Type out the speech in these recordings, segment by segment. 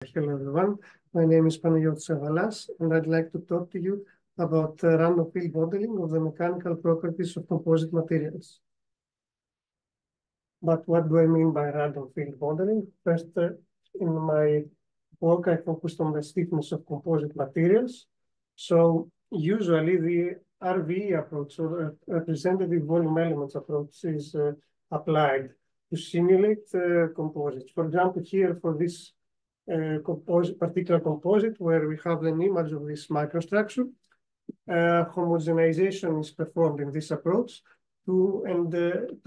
Hello everyone, my name is Panagiotis Avalas and I'd like to talk to you about random field modeling of the mechanical properties of composite materials. But what do I mean by random field modeling? First, in my work, I focused on the stiffness of composite materials. So usually the RVE approach or representative volume elements approach is applied to simulate composites. For example, here for this particular composite where we have an image of this microstructure, homogenization is performed in this approach to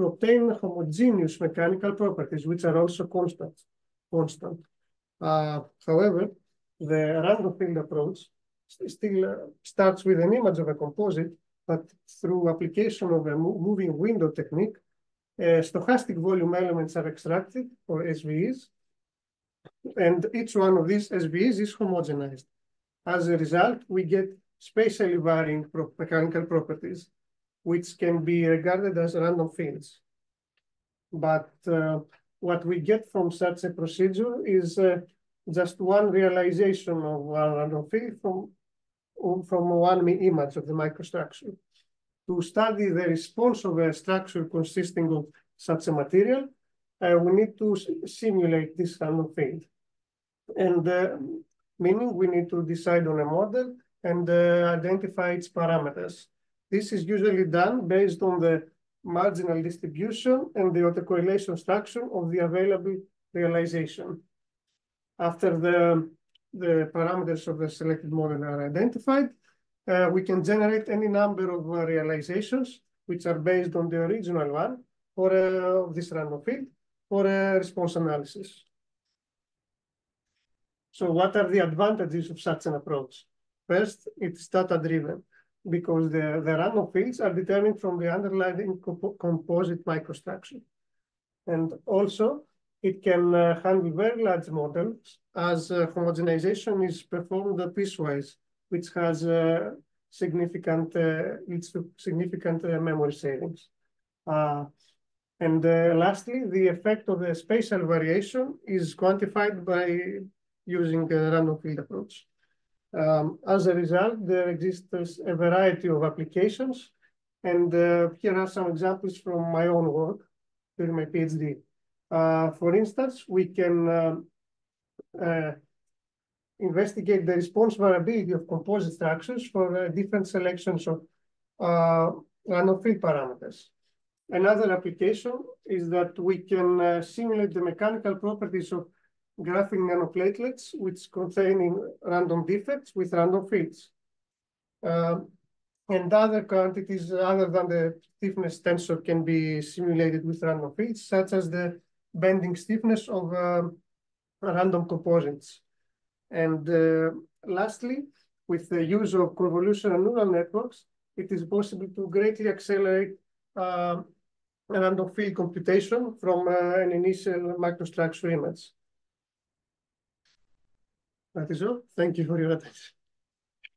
obtain homogeneous mechanical properties, which are also constant. However, the random field approach still starts with an image of a composite, but through application of a moving window technique, stochastic volume elements are extracted, or SVEs, and each one of these SVEs is homogenized. As a result, we get spatially varying mechanical properties, which can be regarded as random fields. But what we get from such a procedure is just one realization of one random field from one image of the microstructure. To study the response of a structure consisting of such a material, we need to simulate this random field. And meaning we need to decide on a model and identify its parameters. This is usually done based on the marginal distribution and the autocorrelation structure of the available realization. After the parameters of the selected model are identified, we can generate any number of realizations which are based on the original one of this random field for a response analysis. So what are the advantages of such an approach? First, it's data-driven because the random fields are determined from the underlying composite microstructure. And also, it can handle very large models as homogenization is performed piecewise, which has leads to significant memory savings. And lastly, the effect of the spatial variation is quantified by using a random field approach. As a result, there exists a variety of applications. And here are some examples from my own work during my PhD. For instance, we can investigate the response variability of composite structures for different selections of random field parameters. Another application is that we can simulate the mechanical properties of graphene nanoplatelets, which contain random defects with random fields. And other quantities other than the stiffness tensor can be simulated with random fields, such as the bending stiffness of random composites. And lastly, with the use of convolutional neural networks, it is possible to greatly accelerate random field computation from an initial microstructure image. That is all. Thank you for your attention.